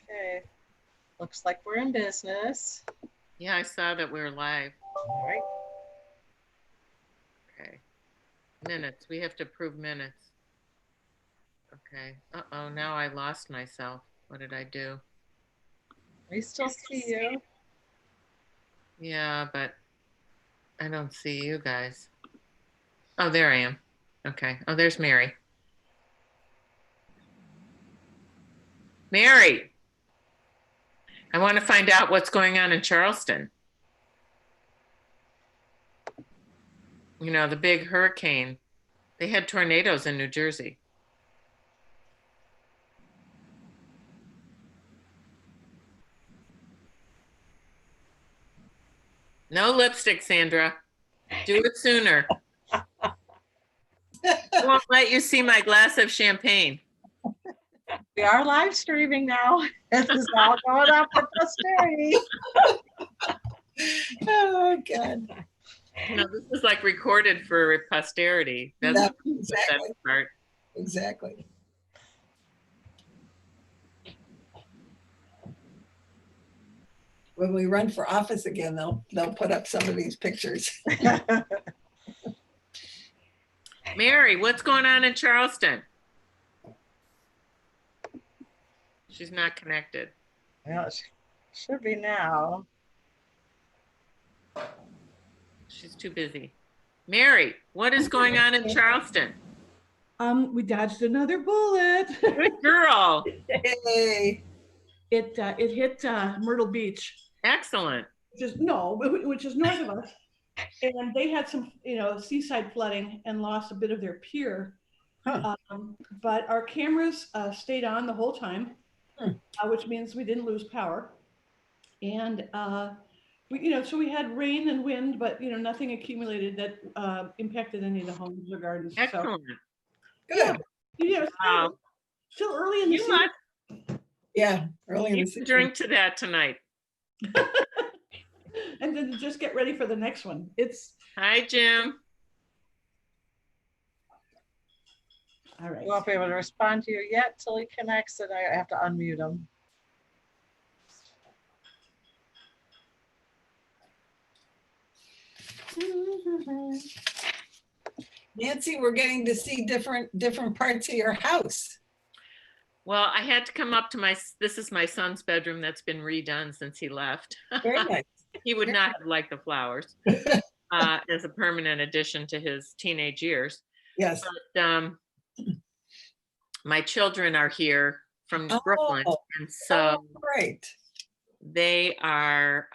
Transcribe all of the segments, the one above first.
Okay, looks like we're in business. Yeah, I saw that we were live. All right. Okay. Minutes. We have to approve minutes. Okay. Uh-oh, now I lost myself. What did I do? We still see you. Yeah, but I don't see you guys. Oh, there I am. Okay. Oh, there's Mary. Mary, I want to find out what's going on in Charleston. You know, the big hurricane. They had tornadoes in New Jersey. No lipstick, Sandra. Do it sooner. I won't let you see my glass of champagne. We are live streaming now. This is all going up for posterity. Oh, God. No, this is like recorded for posterity. That's the best part. Exactly. When we run for office again, they'll put up some of these pictures. Mary, what's going on in Charleston? She's not connected. Well, it should be now. She's too busy. Mary, what is going on in Charleston? We dodged another bullet. Good girl. Hey. It hit Myrtle Beach. Excellent. Which is north of us, and they had some, seaside flooding and lost a bit of their pier. Huh. But our cameras stayed on the whole time, which means we didn't lose power. And so we had rain and wind, but nothing accumulated that impacted any of the homes or gardens. Excellent. So, good. Yeah, Wow. still early in the season. Yeah, early in the season. Drink to that tonight. And then just get ready for the next one. Hi, Jim. All right. We won't be able to respond to you yet till he connects, and I have to unmute him. Nancy, we're getting to see different parts of your house. Well, I had to come up to this is my son's bedroom that's been redone since he left. Very nice. He would not have liked the flowers as a permanent addition to his teenage years. Yes. But my children are here from Brooklyn, and so great. They are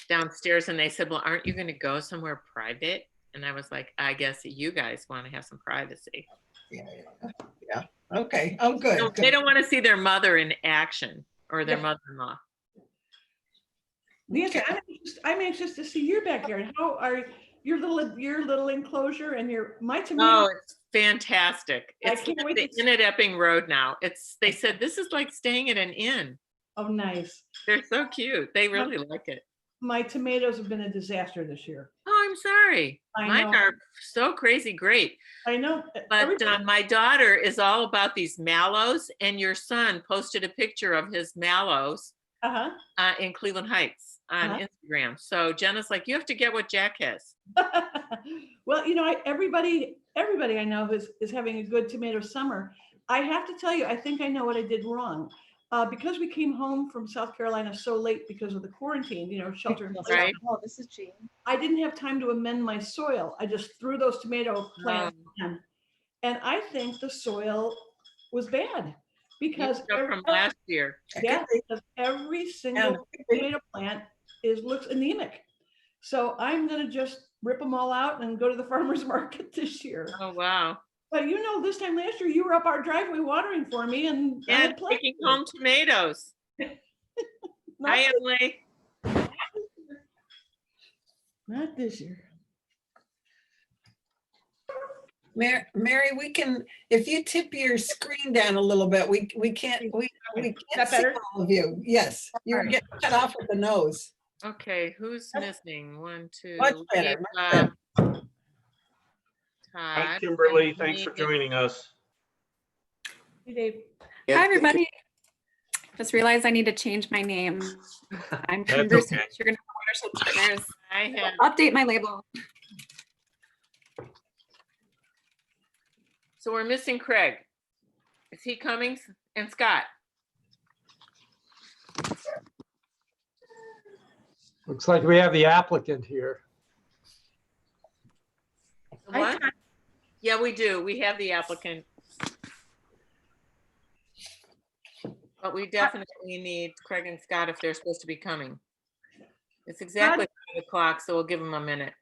downstairs, and they said, well, aren't you going to go somewhere private? And I was like, I guess you guys want to have some privacy. Yeah. Okay. Oh, good. So good. They don't want to see their mother in action or their mother-in-law. Nancy, I'm anxious to see your backyard. How are your little enclosure and my tomato? Oh, it's fantastic. It's can't like wait the to inn at Epping Road now. They said this is like staying at an inn. Oh, nice. They're so cute. They really like it. My tomatoes have been a disaster this year. Oh, I'm sorry. Mine are so crazy great. I know. But my daughter is all about these mallows, and your son posted a picture of his mallows in Cleveland Heights on Instagram. So Jenna's like, you have to get what Jack has. Well, everybody I know is having a good tomato summer. I have to tell you, I think I know what I did wrong. Because we came home from South Carolina so late because of the quarantine, shelter in place. Right. Oh, this is Jean. I didn't have time to amend my soil. I just threw those tomato plants in. And I think the soil was bad because from last year. Yeah, because every single tomato plant looks anemic. So I'm going to just rip them all out and go to the farmer's market this year. Oh, wow. But this time last year, you were up our driveway watering for me and taking home tomatoes. Hi, Emily. Not this year. Mary, we can, if you tip your screen down a little bit, we can't see all of you. Yes, you're getting cut off with the nose. Okay, who's missing? 1, 2. Much better. Much better. Hi, Kimberly. Thanks for joining us. Hey, Dave. Hi, everybody. Just realized I need to change my name. I'm That's Kimber okay. Sugar Watershed Partners. I have, Update my label. so we're missing Craig. Is he coming? And Scott? Looks like we have the applicant here. What? Yeah, we do. We have the applicant. But we definitely need Craig and Scott if they're supposed to be coming. It's exactly 5 o'clock, so we'll give them a minute.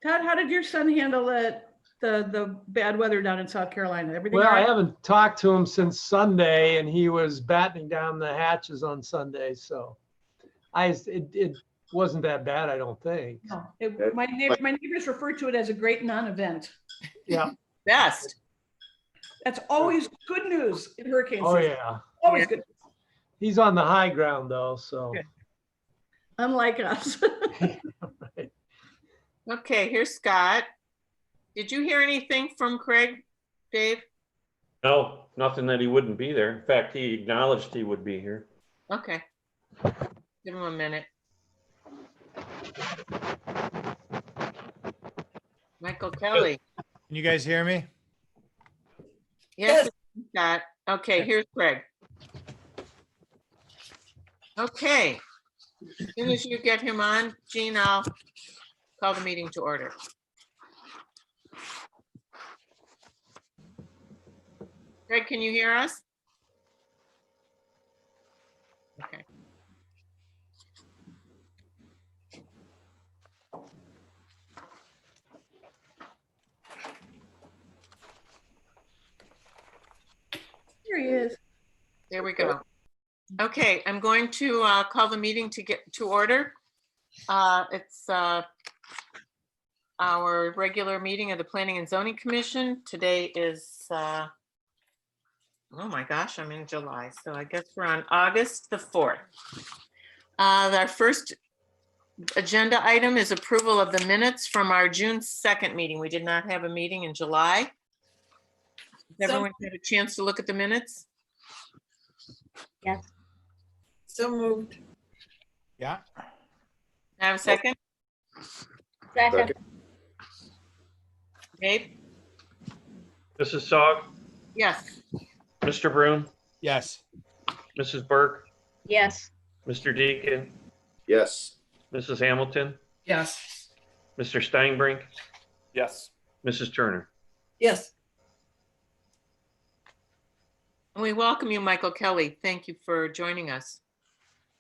Todd, how did your son handle the bad weather down in South Carolina? Everything Well, all I right? haven't talked to him since Sunday, and he was battening down the hatches on Sunday, so it wasn't that bad, I don't think. No, my neighbors refer to it as a great non-event. Yeah. Best. That's always good news in hurricane Oh, season. yeah. Always Yeah. good, He's on the high ground though, so. Good. Unlike us. Right. Okay, here's Scott. Did you hear anything from Craig, Dave? No, nothing that he wouldn't be there. In fact, he acknowledged he would be here. Okay. Give him a minute. Michael Kelly. Can you guys hear me? Yes, Scott. Okay, here's Craig. Okay. As soon as you get him on, Jean, I'll call the meeting to order. Craig, can you hear us? Okay. Here he is. There we go. Okay, I'm going to call the meeting to get to order. It's our regular meeting of the Planning and Zoning Commission. Today is, oh my gosh, I'm in July, so I guess we're on August the 4th. Our first agenda item is approval of the minutes from our June 2nd meeting. We did not have a meeting in July. Has everyone had a chance to look at the minutes? Yes. So moved. Yeah. Have a second? Second. Dave? Mrs. Sog, Yes. Mr. Broom, Yes. Mrs. Burke, Yes. Mr. Deacon, Yes. Mrs. Hamilton, Yes. Mr. Steinbrink, Yes. Mrs. Turner. Yes. We welcome you, Michael Kelly. Thank you for joining us.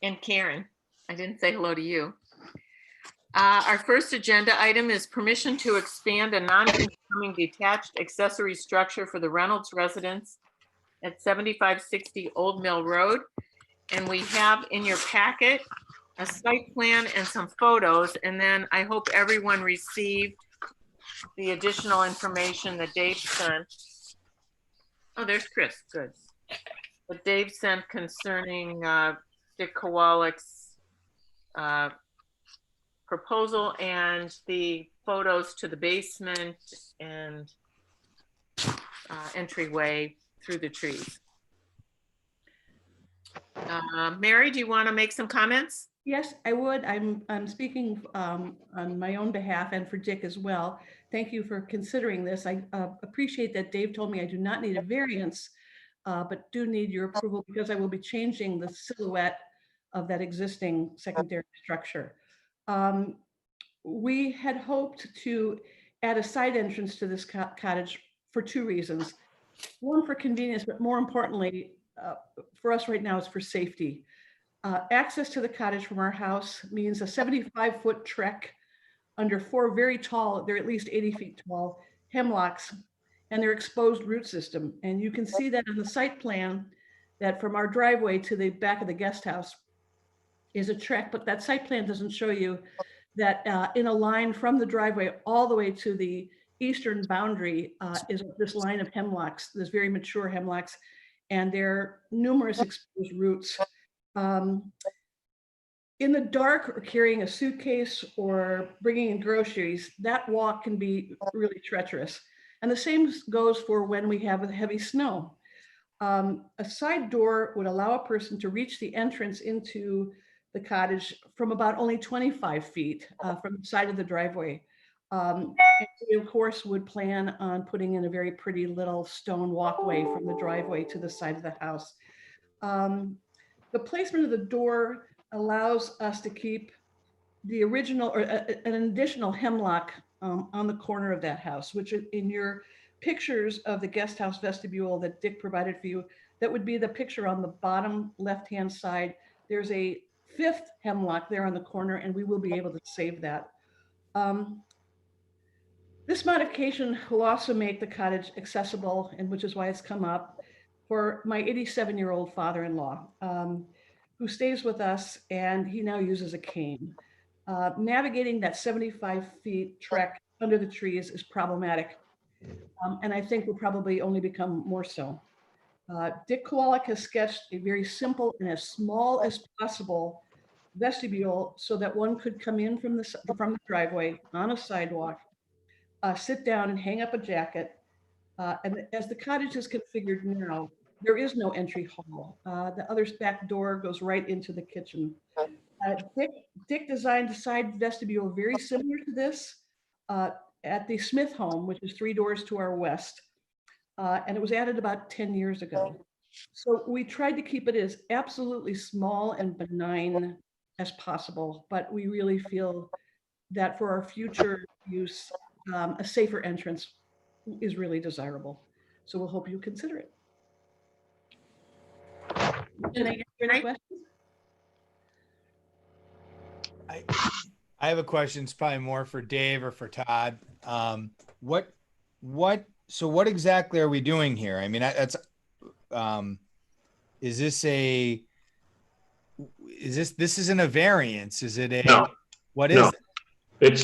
And Karen, I didn't say hello to you. Our first agenda item is permission to expand a non-conforming detached accessory structure for the Reynolds residence at 7560 Old Mill Road. And we have in your packet a site plan and some photos. And then I hope everyone received the additional information that Dave sent. Oh, there's Chris, good. What Dave sent concerning Dick Kowalek's proposal and the photos to the basement and entryway through the trees. Mary, do you want to make some comments? Yes, I would. I'm speaking on my own behalf and for Dick as well. Thank you for considering this. I appreciate that Dave told me I do not need a variance, but do need your approval because I will be changing the silhouette of that existing secondary structure. We had hoped to add a side entrance to this cottage for two reasons. One, for convenience, but more importantly, for us right now, is for safety. Access to the cottage from our house means a 75-foot trek under 4 very tall, they're at least 80 feet tall, hemlocks and their exposed root system. And you can see that in the site plan that from our driveway to the back of the guest house is a trek, but that site plan doesn't show you that in a line from the driveway all the way to the eastern boundary is this line of hemlocks, this very mature hemlocks, and there are numerous exposed roots. In the dark or carrying a suitcase or bringing in groceries, that walk can be really treacherous. And the same goes for when we have heavy snow. A side door would allow a person to reach the entrance into the cottage from about only 25 feet from the side of the driveway. And we, of course, would plan on putting in a very pretty little stone walkway from the driveway to the side of the house. The placement of the door allows us to keep the original or an additional hemlock on the corner of that house, which in your pictures of the guest house vestibule that Dick provided for you, that would be the picture on the bottom left-hand side. There's a 5th hemlock there on the corner, and we will be able to save that. This modification will also make the cottage accessible, and which is why it's come up, for my 87-year-old father-in-law, who stays with us, and he now uses a cane. Navigating that 75 feet trek under the trees is problematic, and I think will probably only become more so. Dick Kowalik has sketched a very simple and as small as possible vestibule so that one could come in from the driveway on a sidewalk, sit down and hang up a jacket. And as the cottage is configured now, there is no entry hall. The other back door goes right into the kitchen. Dick designed a side vestibule very similar to this at the Smith home, which is 3 doors to our west. And it was added about 10 years ago. So we tried to keep it as absolutely small and benign as possible, but we really feel that for our future use, a safer entrance is really desirable. So we'll hope you consider it. Can I answer any questions? I have a question. It's probably more for Dave or for Todd. So what exactly are we doing here? I mean, that's, this isn't a variance? Is it a, No. what is No. it?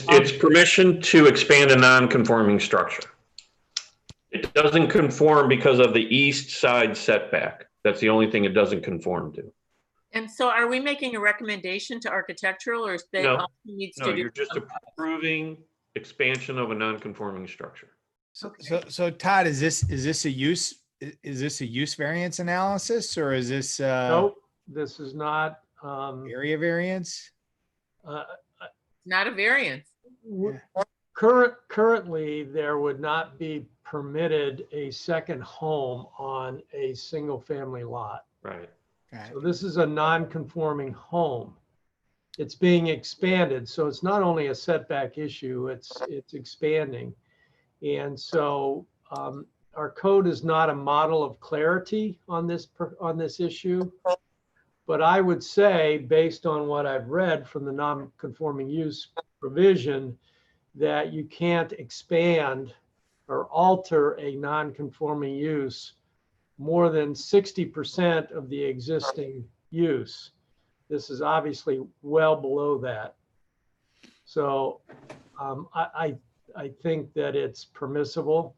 It's permission to expand a non-conforming structure. It doesn't conform because of the east side setback. That's the only thing it doesn't conform to. And so are we making a recommendation to architectural, or is they No. all he needs No, to do? you're just approving expansion of a non-conforming structure. So Todd, is this a use variance analysis, or is this Nope, this is not, area variance? Not a variance. Currently, there would not be permitted a second home on a single family lot. Right. Okay. So this is a non-conforming home. It's being expanded, so it's not only a setback issue, it's expanding. And so our code is not a model of clarity on this issue. But I would say, based on what I've read from the non-conforming use provision, that you can't expand or alter a non-conforming use more than 60% of the existing use. This is obviously well below that. So I think that it's permissible,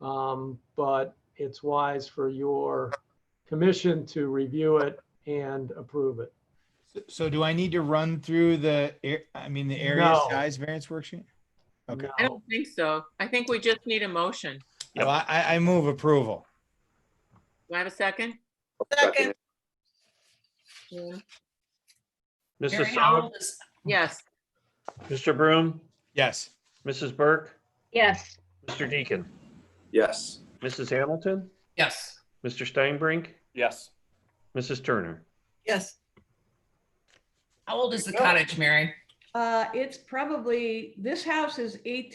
but it's wise for your commission to review it and approve it. So do I need to run through the area No. size variance worksheet? Okay. I don't think so. I think we just need a motion. Yep. So I move approval. Do I have a second? Second. Yeah. Mrs. Mary, how Saul, old is- Yes. Mr. Broom, Yes. Mrs. Burke, Yes. Mr. Deacon, Yes. Mrs. Hamilton, Yes. Mr. Steinbrink, Yes. Mrs. Turner. Yes. How old is the cottage, Mary? It's probably, this house is late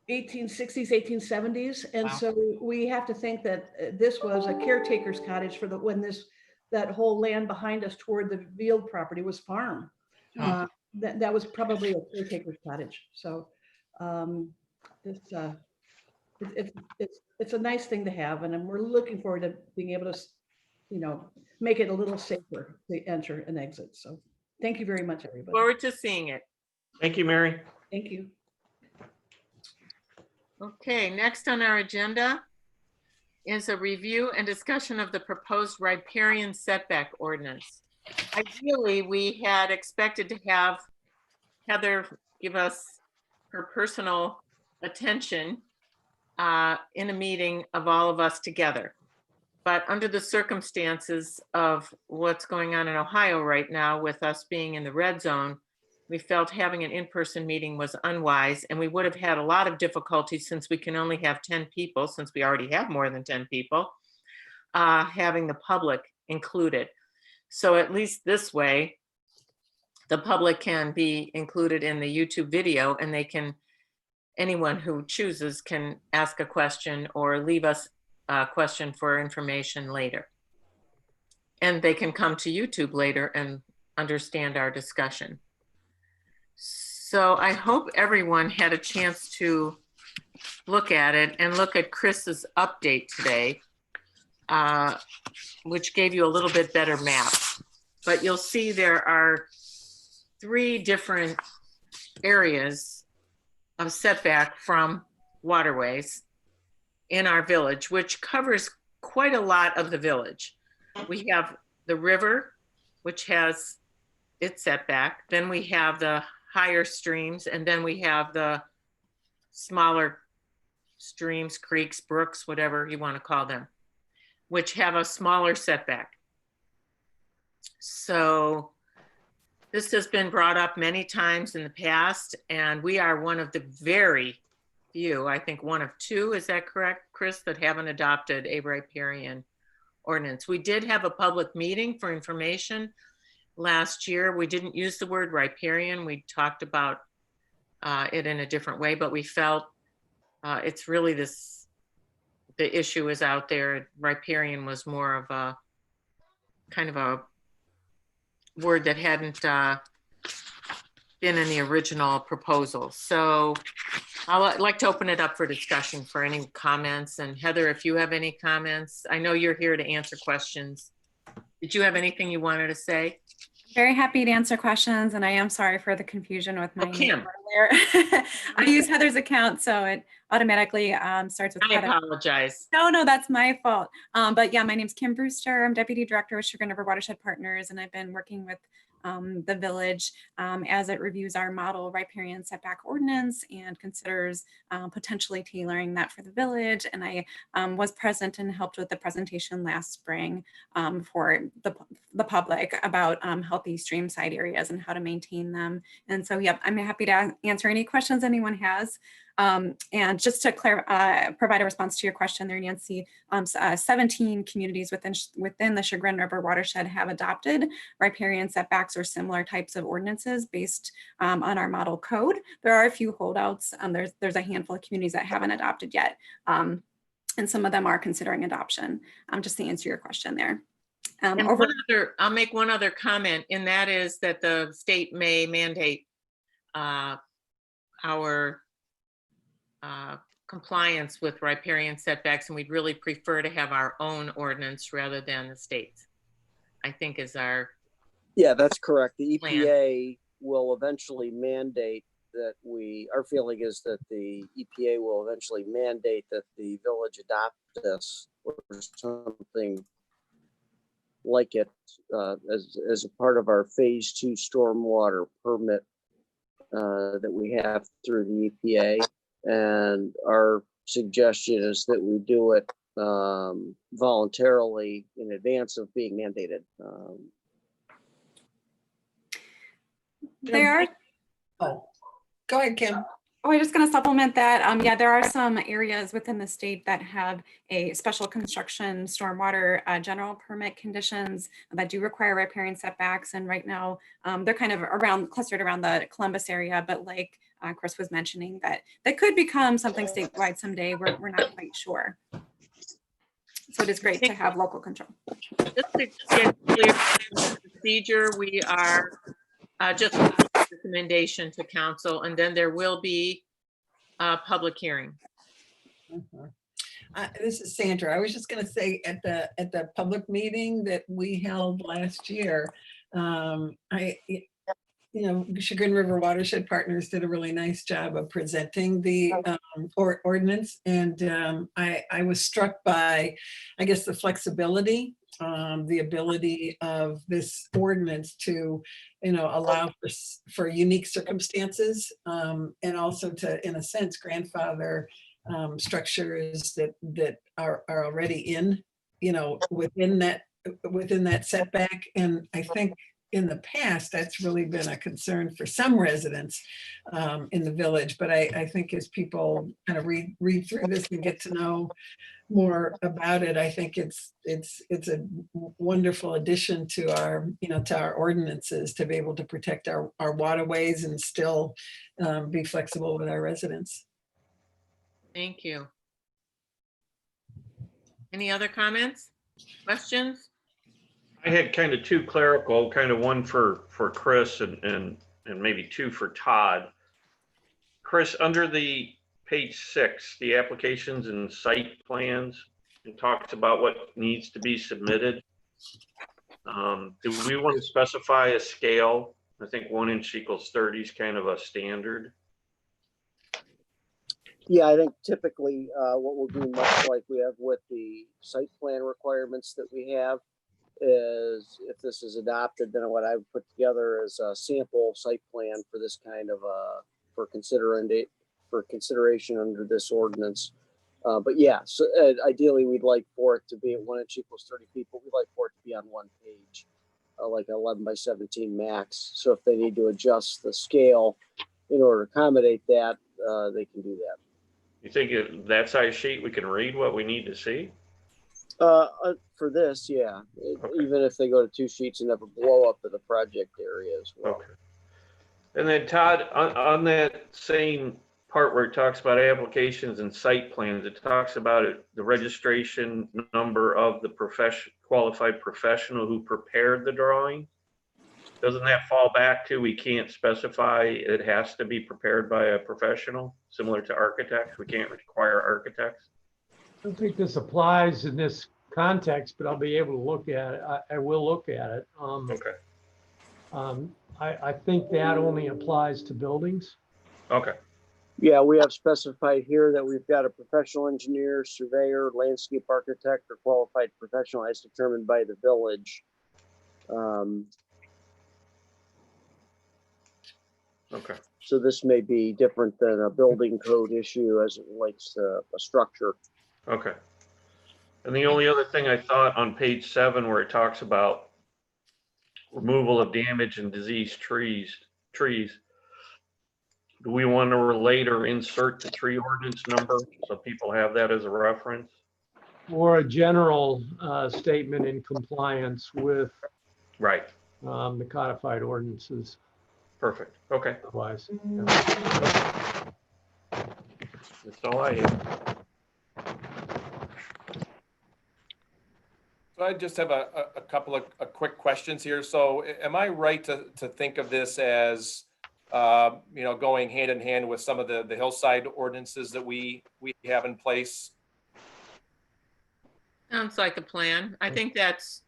1860s, 1870s. And Wow. so we have to think that this was a caretaker's cottage for that whole land behind us toward the Field property was farm. Huh. That was probably a caretaker's cottage. So it's a nice thing to have. And we're looking forward to being able to, make it a little safer to enter and exit. So thank you very much, everybody. Forward to seeing it. Thank you, Mary. Thank you. Okay, next on our agenda is a review and discussion of the proposed riparian setback ordinance. Ideally, we had expected to have Heather give us her personal attention in a meeting of all of us together. But under the circumstances of what's going on in Ohio right now, with us being in the red zone, we felt having an in-person meeting was unwise, and we would have had a lot of difficulties since we can only have 10 people, since we already have more than 10 people, having the public included. So at least this way, the public can be included in the YouTube video, and they can, anyone who chooses can ask a question or leave us a question for information later. And they can come to YouTube later and understand our discussion. So I hope everyone had a chance to look at it and look at Chris's update today, which gave you a little bit better map. But you'll see there are 3 different areas of setback from waterways in our village, which covers quite a lot of the village. We have the river, which has its setback. Then we have the higher streams, and then we have the smaller streams, creeks, brooks, whatever you want to call them, which have a smaller setback. So this has been brought up many times in the past, and we are one of the very few, I think one of 2, is that correct, Chris, that haven't adopted a riparian ordinance. We did have a public meeting for information last year. We didn't use the word riparian. We talked about it in a different way, but we felt it's really this, the issue is out there. Riparian was more of a kind of a word that hadn't been in the original proposal. So I'd like to open it up for discussion for any comments. And Heather, if you have any comments, I know you're here to answer questions. Did you have anything you wanted to say? Very happy to answer questions, and I am sorry for the confusion with my Kim. name earlier. I use Heather's account, so it automatically starts with I Heather. apologize. No, that's my fault. But yeah, my name's Kim Brewster. I'm Deputy Director with Chagrin River Watershed Partners, and I've been working with the village as it reviews our model riparian setback ordinance and considers potentially tailoring that for the village. And I was present and helped with the presentation last spring for the public about healthy streamside areas and how to maintain them. And so, yep, I'm happy to answer any questions anyone has. And just to provide a response to your question there, Nancy, 17 communities within the Chagrin River watershed have adopted riparian setbacks or similar types of ordinances based on our model code. There are a few holdouts. There's a handful of communities that haven't adopted yet. And some of them are considering adoption, just to answer your question there. I'll make one other comment, and that is that the state may mandate our compliance with riparian setbacks, and we'd really prefer to have our own ordinance rather than the state's, I think is our Yeah, that's correct. The plan. EPA will eventually mandate that our feeling is that the EPA will eventually mandate that the village adopt this or something like it as a part of our phase 2 stormwater permit that we have through the EPA. And our suggestion is that we do it voluntarily in advance of being mandated. There are. Oh, go ahead, Kim. Oh, I'm just going to supplement that. Yeah, there are some areas within the state that have a special construction stormwater general permit conditions that do require riparian setbacks. And right now, they're kind of clustered around the Columbus area, but like Chris was mentioning, that could become something statewide someday. We're not quite sure. So it is great to have local control. Just to get clear procedure, we are just a recommendation to council, and then there will be a public hearing. This is Sandra. I was just going to say at the public meeting that we held last year, Chagrin River Watershed Partners did a really nice job of presenting the ordinance, and I was struck by, I guess, the flexibility, the ability of this ordinance to, allow for unique circumstances, and also to, in a sense, grandfather structures that are already in, within that setback. And I think in the past, that's really been a concern for some residents in the village. But I think as people kind of read through this and get to know more about it, I think it's a wonderful addition to our ordinances to be able to protect our waterways and still be flexible with our residents. Thank you. Any other comments, questions? I had kind of two clerical, kind of one for Chris and maybe two for Todd. Chris, under the page 6, the applications and site plans, it talks about what needs to be submitted. Do we want to specify a scale? I think 1 inch equals 30 is kind of a standard. Yeah, I think typically what we'll do, much like we have with the site plan requirements that we have, is if this is adopted, then what I would put together is a sample site plan for this kind of for consideration under this ordinance. But yeah, so ideally we'd like for it to be at 1 inch equals 30 feet, but we'd like for it to be on one page, like 11 by 17 max. So if they need to adjust the scale in order to accommodate that, they can do that. You think that size sheet, we can read what we need to see? For this, yeah. Okay. Even if they go to 2 sheets and have a blow up of the project area as well. Okay. And then Todd, on that same part where it talks about applications and site plans, it talks about the registration number of the qualified professional who prepared the drawing. Doesn't that fall back to, we can't specify it has to be prepared by a professional, similar to architects? We can't require architects? I don't think this applies in this context, but I'll be able to look at it. I will look at it. Okay. I think that only applies to buildings. Okay. Yeah, we have specified here that we've got a professional engineer, surveyor, landscape architect, or qualified professional as determined by the village. Okay. So this may be different than a building code issue as it relates to a structure. Okay. And the only other thing I thought on page 7, where it talks about removal of damaged and diseased trees, do we want to relate or insert the tree ordinance number so people have that as a reference? Or a general statement in compliance with Right. the codified ordinances. Perfect. Okay. Otherwise, That's all I have. So I just have a couple of quick questions here. So am I right to think of this as, going hand in hand with some of the hillside ordinances that we have in place? Sounds like a plan. I think that's,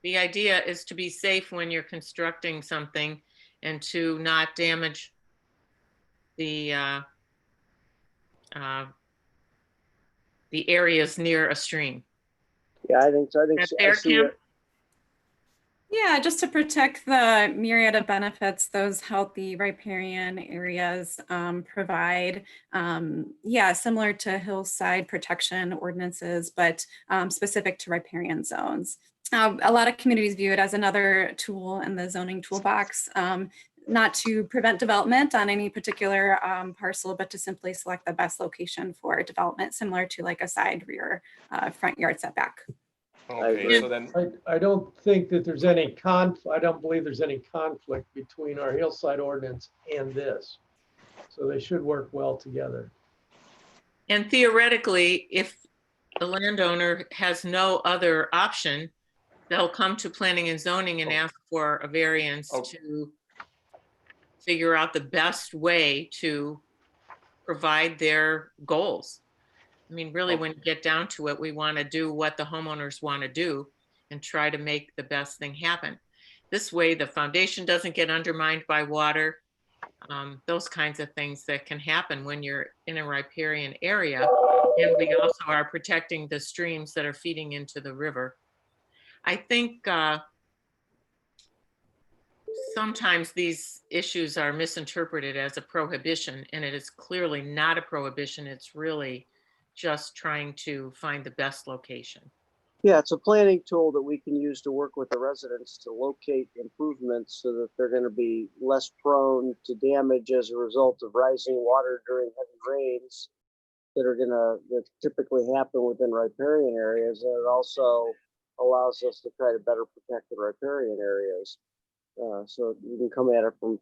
the idea is to be safe when you're constructing something and to not damage the areas near a stream. Yeah, I think so. I think That's so. fair, Kim? Yeah, just to protect the myriad of benefits those healthy riparian areas provide. Yeah, similar to hillside protection ordinances, but specific to riparian zones. A lot of communities view it as another tool in the zoning toolbox, not to prevent development on any particular parcel, but to simply select the best location for development, similar to like a side, rear, front yard setback. Okay, so then I don't think that there's any I don't believe there's any conflict between our hillside ordinance and this. So they should work well together. And theoretically, if the landowner has no other option, they'll come to planning and zoning and ask for a variance to figure out the best way to provide their goals. I mean, really, when you get down to it, we want to do what the homeowners want to do and try to make the best thing happen. This way, the foundation doesn't get undermined by water, those kinds of things that can happen when you're in a riparian area. And we also are protecting the streams that are feeding into the river. I think sometimes these issues are misinterpreted as a prohibition, and it is clearly not a prohibition. It's really just trying to find the best location. Yeah, it's a planning tool that we can use to work with the residents to locate improvements so that they're going to be less prone to damage as a result of rising water during heavy rains that typically happen within riparian areas. And it also allows us to try to better protect the riparian areas. So you can come at it from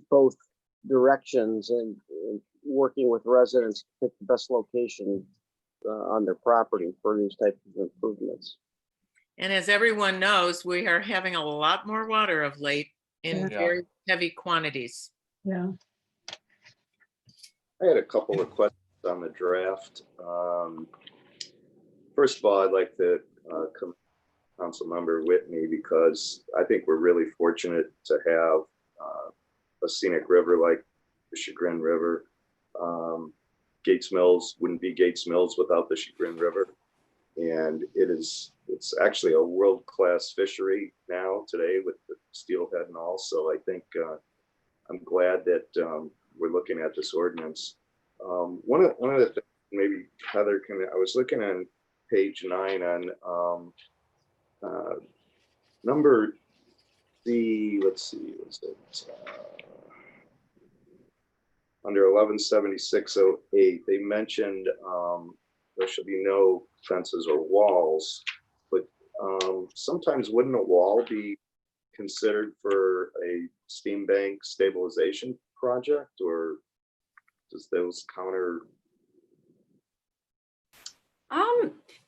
both directions and working with residents to pick the best location on their property for these types of improvements. And as everyone knows, we are having a lot more water of late in Yeah. very heavy quantities. Yeah. I had a couple of questions on the draft. First of all, I'd like to commend Councilmember Whitney, because I think we're really fortunate to have a scenic river like the Chagrin River. Gates Mills wouldn't be Gates Mills without the Chagrin River. And it's actually a world-class fishery now today with the steelhead and all. So I think I'm glad that we're looking at this ordinance. One of the things, maybe Heather I was looking on page 9 on number C, let's see, what's it? Under 117608, they mentioned there should be no fences or walls, but sometimes wouldn't a wall be considered for a steam bank stabilization project, or does those counter?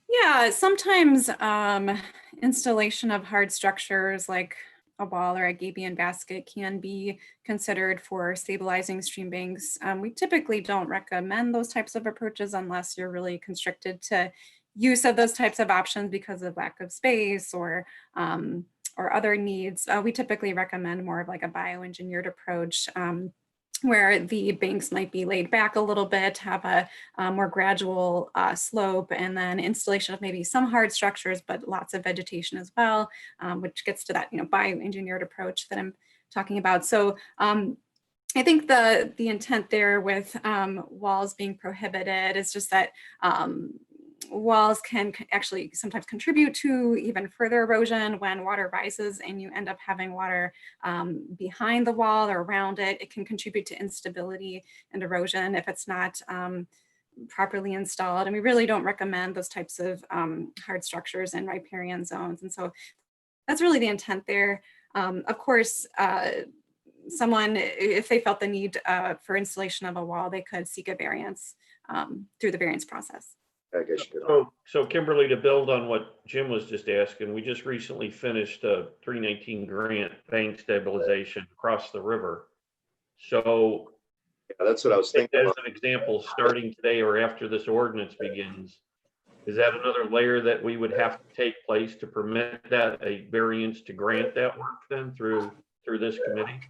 Yeah, sometimes installation of hard structures like a wall or a gabion basket can be considered for stabilizing stream banks. We typically don't recommend those types of approaches unless you're really constricted to use of those types of options because of lack of space or other needs. We typically recommend more of like a bioengineered approach, where the banks might be laid back a little bit, have a more gradual slope, and then installation of maybe some hard structures, but lots of vegetation as well, which gets to that bioengineered approach that I'm talking about. So I think the intent there with walls being prohibited is just that walls can actually sometimes contribute to even further erosion when water rises and you end up having water behind the wall or around it. It can contribute to instability and erosion if it's not properly installed. And we really don't recommend those types of hard structures in riparian zones. And so that's really the intent there. Of course, someone, if they felt the need for installation of a wall, they could seek a variance through the variance process. I guess you could. So Kimberly, to build on what Jim was just asking, we just recently finished a 319 grant bank stabilization across the river. So yeah, that's what I was thinking. As an example, starting today or after this ordinance begins, is that another layer that we would have to take place to permit that a variance to grant that work then through this committee?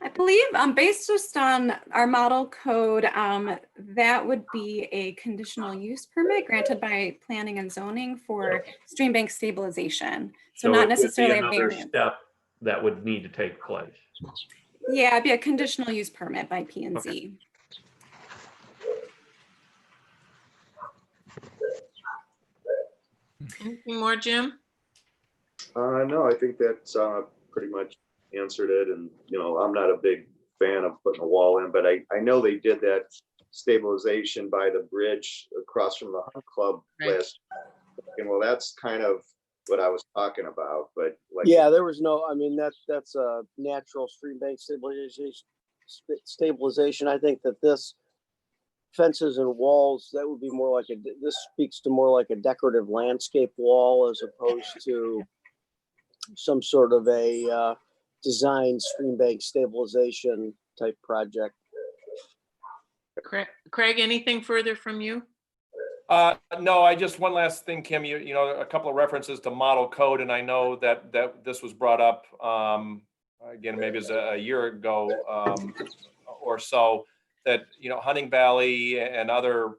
I believe based just on our model code, that would be a conditional use permit granted by planning and zoning for stream bank stabilization. So not necessarily a variance. Step that would need to take place. Yeah, it'd be a conditional use permit by P&Z. Okay. Anything more, Jim? No, I think that's pretty much answered it. And, I'm not a big fan of putting a wall in, but I know they did that stabilization by the bridge across from the Hunt Club last. And well, that's kind of what I was talking about, but like. Yeah, there was no, that's a natural stream bank stabilization. I think that this fences and walls, that would be more like this speaks to more like a decorative landscape wall as opposed to some sort of a design stream bank stabilization type project. Craig, anything further from you? No, I just, one last thing, Kim, you know, a couple of references to model code, and I know that this was brought up, again, maybe it was a year ago or so, that, Hunting Valley and other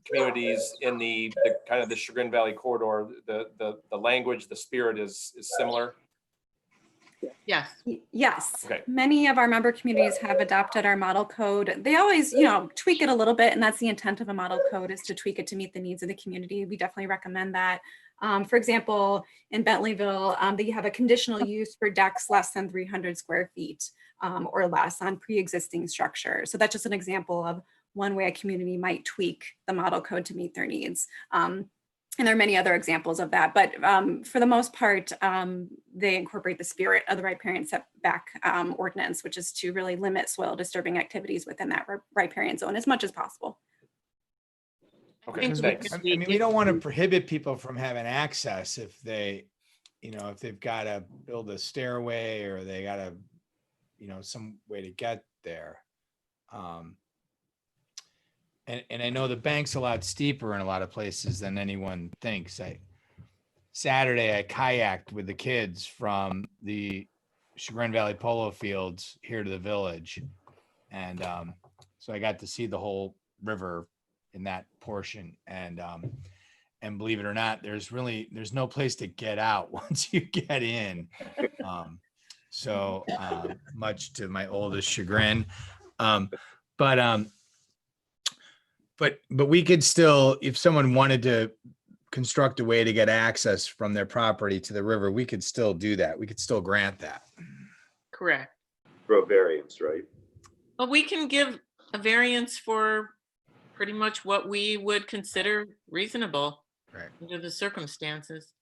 communities in the kind of the Chagrin Valley corridor, the language, the spirit is similar. Yes. Yes, Okay. many of our member communities have adopted our model code. They always, tweak it a little bit, and that's the intent of a model code, is to tweak it to meet the needs of the community. We definitely recommend that. For example, in Bentleyville, they have a conditional use for decks less than 300 square feet or less on pre-existing structure. So that's just an example of one way a community might tweak the model code to meet their needs. And there are many other examples of that, but for the most part, they incorporate the spirit of the riparian setback ordinance, which is to really limit soil disturbing activities within that riparian zone as much as possible. Okay, Because thanks. I mean, we don't want to prohibit people from having access if they, if they've got to build a stairway or they got to, some way to get there. And I know the bank's a lot steeper in a lot of places than anyone thinks. Saturday, I kayaked with the kids from the Chagrin Valley Polo Fields here to the village. And so I got to see the whole river in that portion. And believe it or not, there's no place to get out once you get in. So much to my oldest chagrin. But we could still, if someone wanted to construct a way to get access from their property to the river, we could still do that. We could still grant that. Correct. For a variance, right? Well, we can give a variance for pretty much what we would consider reasonable under the circumstances.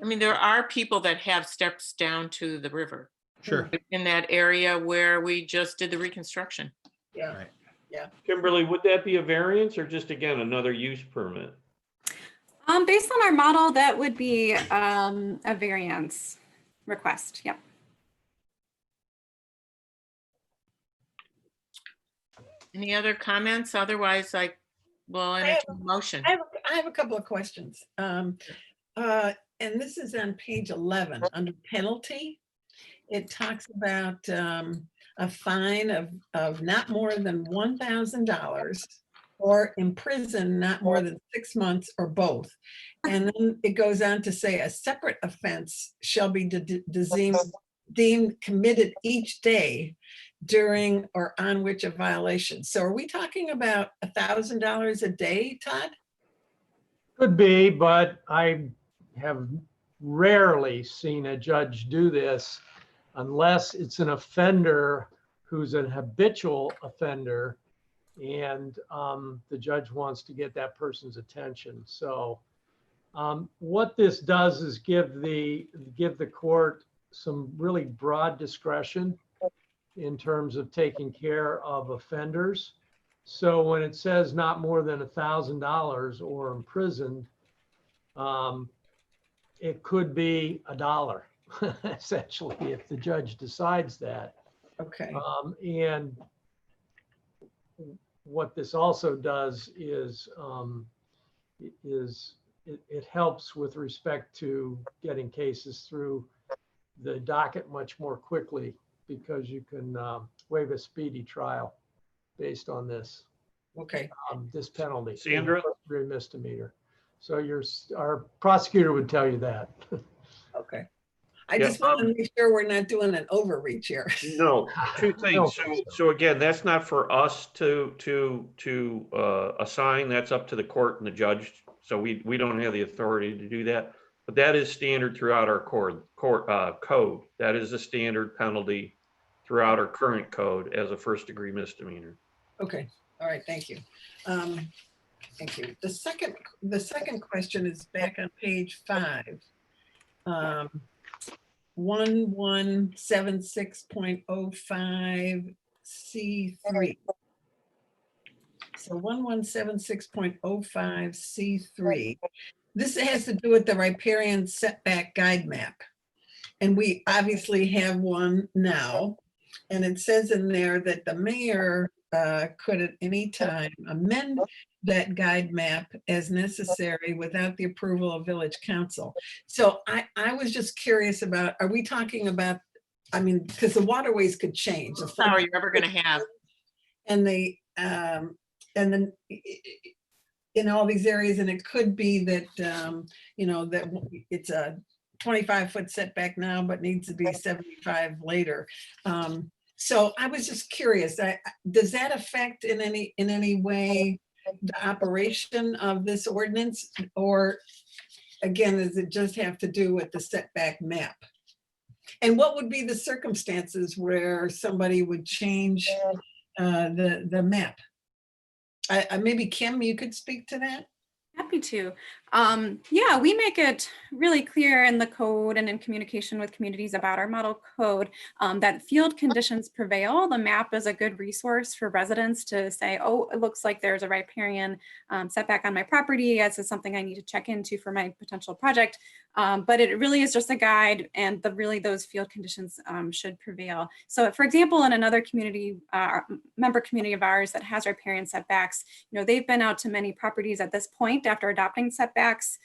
I mean, there are people that have steps down to the river. Sure. In that area where we just did the reconstruction. Yeah. Right. Yeah. Kimberly, would that be a variance or just, again, another use permit? Based on our model, that would be a variance request. Yep. Any other comments? Otherwise, I will entertain a motion. I have a couple of questions. And this is on page 11 under penalty. It talks about a fine of not more than $1,000 or imprison not more than 6 months or both. And then it goes on to say a separate offense shall be deemed committed each day during or on which a violation. So are we talking about $1,000 a day, Todd? Could be, but I have rarely seen a judge do this unless it's an offender who's an habitual offender and the judge wants to get that person's attention. So what this does is give the court some really broad discretion in terms of taking care of offenders. So when it says not more than $1,000 or imprisoned, it could be $1 essentially if the judge decides that. Okay. And what this also does is it helps with respect to getting cases through the docket much more quickly because you can waive a speedy trial based on this. Okay. This penalty. Sandra? First-degree misdemeanor. So our prosecutor would tell you that. Okay. I just want to make sure we're not doing an overreach here. No, two things. So again, that's not for us to assign. That's up to the court and the judge. So we don't have the authority to do that. But that is standard throughout our code. That is a standard penalty throughout our current code as a first-degree misdemeanor. Okay. All right. Thank you. Thank you. The second question is back on page 5. 1176.05 C3. So 1176.05 C3. This has to do with the riparian setback guide map. And we obviously have one now. And it says in there that the mayor could at any time amend that guide map as necessary without the approval of village council. So I was just curious about, are we talking about, I mean, because the waterways could change. That's all you're ever going to have. And then in all these areas, and it could be that, that it's a 25-foot setback now, but needs to be 75 later. So I was just curious, does that affect in any way the operation of this ordinance? Or again, does it just have to do with the setback map? And what would be the circumstances where somebody would change the map? Maybe Kim, you could speak to that? Happy to. Yeah, we make it really clear in the code and in communication with communities about our model code that field conditions prevail. The map is a good resource for residents to say, oh, it looks like there's a riparian setback on my property. This is something I need to check into for my potential project. But it really is just a guide, and really those field conditions should prevail. So for example, in another community, member community of ours that has riparian setbacks, they've been out to many properties at this point after adopting setbacks,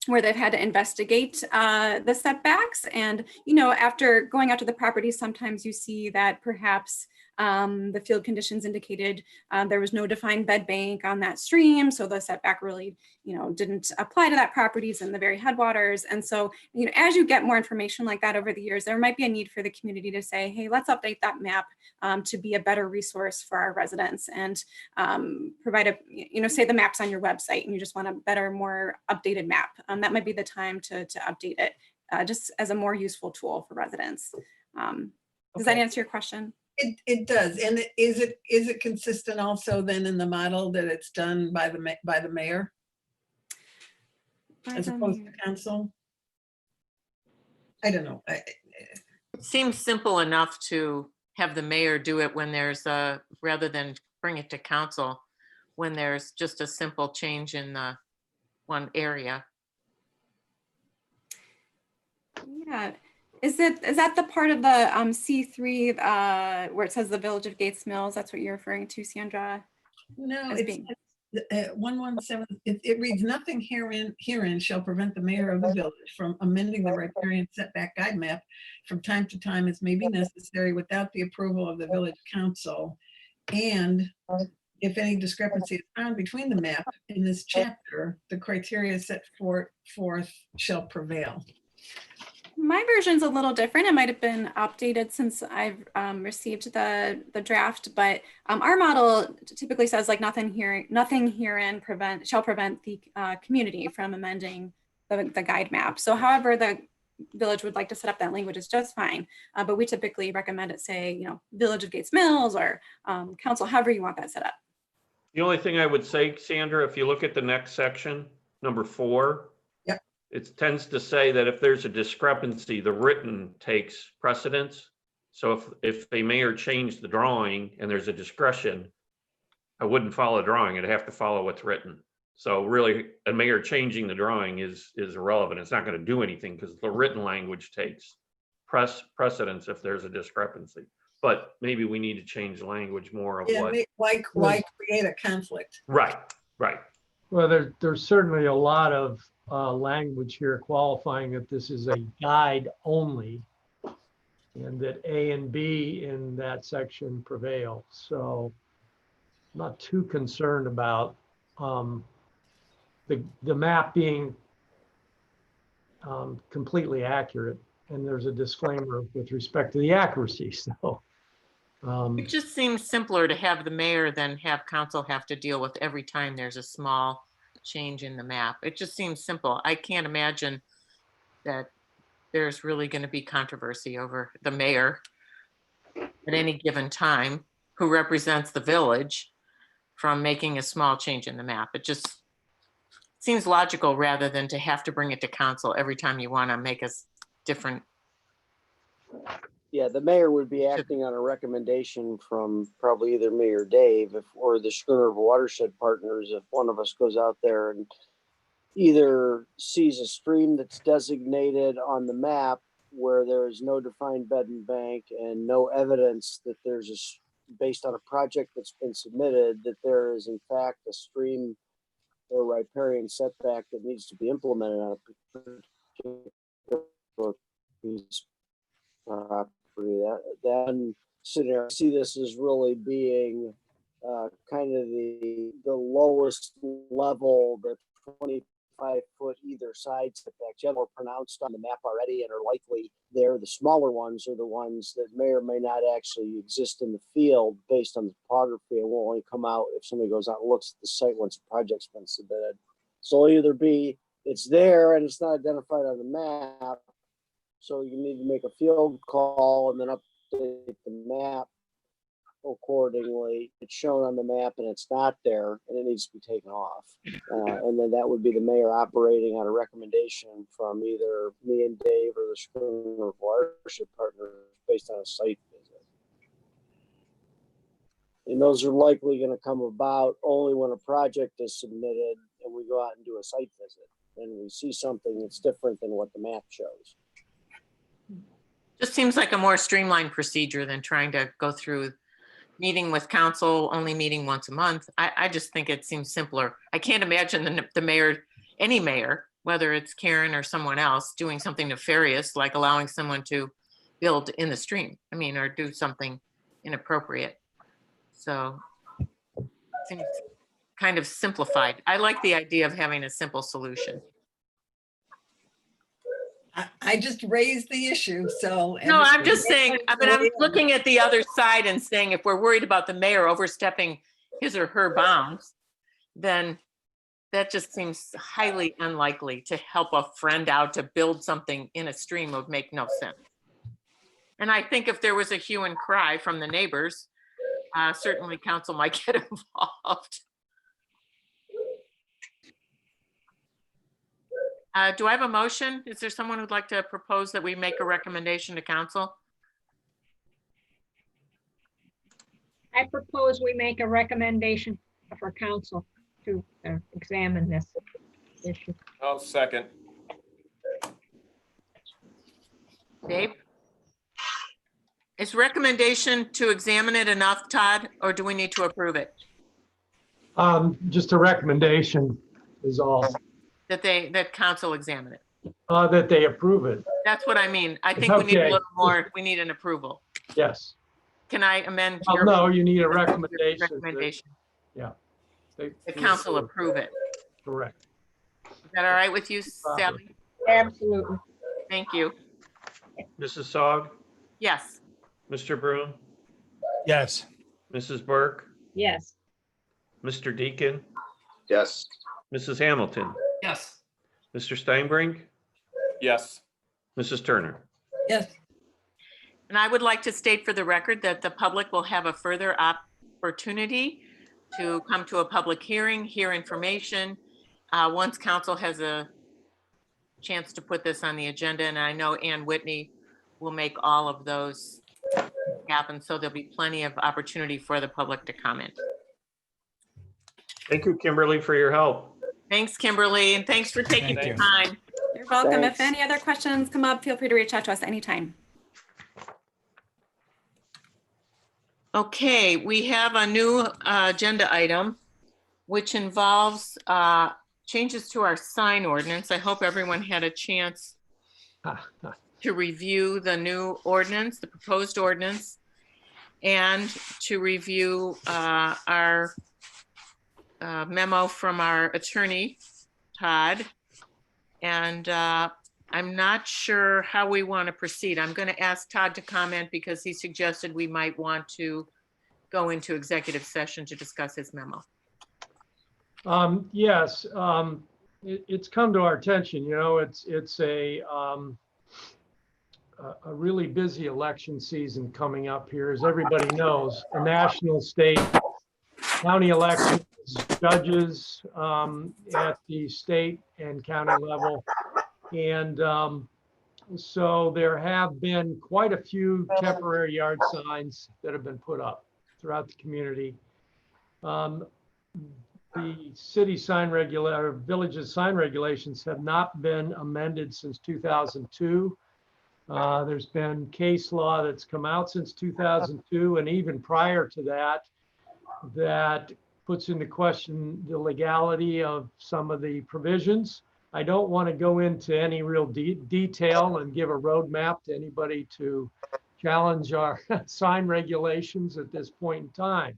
where they've had to investigate the setbacks. And, after going out to the property, sometimes you see that perhaps the field conditions indicated there was no defined bed bank on that stream. So the setback really, didn't apply to that properties in the very headwaters. And so, as you get more information like that over the years, there might be a need for the community to say, hey, let's update that map to be a better resource for our residents, and provide a, say the map's on your website and you just want a better, more updated map. That might be the time to update it just as a more useful tool for residents. Does that answer your question? It does. And is it consistent also then in the model that it's done by the mayor as opposed to council? I don't know. It seems simple enough to have the mayor do it when there's rather than bring it to council when there's just a simple change in the one area. Yeah. Is that the part of the C3 where it says the Village of Gates Mills? That's what you're referring to, Sandra? No, it's 117. It reads, nothing herein shall prevent the mayor of the village from amending the riparian setback guide map from time to time as may be necessary without the approval of the village council. And if any discrepancy is found between the map in this chapter, the criteria set forth shall prevail. My version's a little different. It might have been updated since I've received the draft, but our model typically says like nothing herein shall prevent the community from amending the guide map. So however the village would like to set up that language is just fine. But we typically recommend it say, Village of Gates Mills or council, however you want that set up. The only thing I would say, Sandra, if you look at the next section, number 4, it tends to say that if there's a discrepancy, the written takes precedence. So if the mayor changed the drawing and there's a discretion, I wouldn't follow the drawing. I'd have to follow what's written. So really, a mayor changing the drawing is irrelevant. It's not going to do anything because the written language takes precedence if there's a discrepancy. But maybe we need to change the language more of why create a conflict? Right. Well, there's certainly a lot of language here qualifying that this is a guide only, and that A and B in that section prevail. So I'm not too concerned about the map being completely accurate. And there's a disclaimer with respect to the accuracy. So it just seems simpler to have the mayor than have council have to deal with every time there's a small change in the map. It just seems simple. I can't imagine that there's really going to be controversy over the mayor at any given time who represents the village from making a small change in the map. It just seems logical rather than to have to bring it to council every time you want to make a different. Yeah, the mayor would be acting on a recommendation from probably either me or Dave, or the Schooner River Watershed Partners. If one of us goes out there and either sees a stream that's designated on the map where there is no defined bed and bank and no evidence that there's based on a project that's been submitted, that there is in fact a stream or riparian setback that needs to be implemented on a particular piece of property. Then scenario, I see this as really being kind of the lowest level, the 25 5-foot either side setbacks. You have more pronounced on the map already and are likely there. The smaller ones are the ones that may or may not actually exist in the field based on the topography and will only come out if somebody goes out and looks at the site once the project's been submitted. So it'll either be it's there and it's not identified on the map, so you need to make a field call and then update the map accordingly. It's shown on the map and it's not there and it needs to be taken off. And then that would be the mayor operating on a recommendation from either me and Dave or the Scrivener Watershed Partners based on a site visit. And those are likely going to come about only when a project is submitted and we go out and do a site visit and we see something that's different than what the map shows. Just seems like a more streamlined procedure than trying to go through meeting with council, only meeting once a month. I just think it seems simpler. I can't imagine the mayor, any mayor, whether it's Karen or someone else, doing something nefarious, like allowing someone to build in the stream. I mean, or do something inappropriate. So it seems kind of simplified. I like the idea of having a simple solution. I just raised the issue, so. No, I'm just saying, I mean, I'm looking at the other side and saying, if we're worried about the mayor overstepping his or her bounds, then that just seems highly unlikely. To help a friend out to build something in a stream would make no sense. And I think if there was a hue and cry from the neighbors, certainly council might get involved. Do I have a motion? Is there someone who'd like to propose that we make a recommendation to council? I propose we make a recommendation for council to examine this issue. I'll second. Dave? Is recommendation to examine it enough, Todd, or do we need to approve it? Just a recommendation is all. That council examine it. That they approve it. That's what I mean. I think we need a Okay. little more. We need an approval. Yes. Can I amend Well, your no, you need a recommendation. recommendation? Yeah. The council approve it. Correct. Is that all right with you, Sally? Absolutely. Thank you. Mrs. Sog, Yes. Mr. Broom, Yes. Mrs. Burke, Yes. Mr. Deacon, Yes. Mrs. Hamilton, Yes. Mr. Steinbrink, Yes. Mrs. Turner. Yes, And I would like to state for the record that the public will have a further opportunity to come to a public hearing, hear information, once council has a chance to put this on the agenda. And I know Ann Whitney will make all of those happen. So there'll be plenty of opportunity for the public to comment. Thank you, Kimberly, for your help. Thanks, Kimberly, and thanks for taking Thank the you. time. You're welcome. Thanks. If any other questions come up, feel free to reach out to us anytime. Okay, we have a new agenda item, which involves changes to our sign ordinance. I hope everyone had a chance to review the new ordinance, the proposed ordinance, and to review our memo from our attorney, Todd. And I'm not sure how we want to proceed. I'm going to ask Todd to comment because he suggested we might want to go into executive session to discuss his memo. Yes, it's come to our attention, you know, it's a really busy election season coming up here, as everybody knows, a national, state, county elections, judges at the state and county level. And so there have been quite a few temporary yard signs that have been put up throughout the community. The city sign regulator, villages sign regulations have not been amended since 2002. There's been case law that's come out since 2002, and even prior to that, that puts into question the legality of some of the provisions. I don't want to go into any real detail and give a roadmap to anybody to challenge our sign regulations at this point in time.